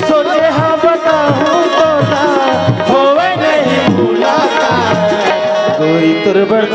सोचे हाँ बताऊँ तो ना होवे नहीं मुलाकात कोई तुरबर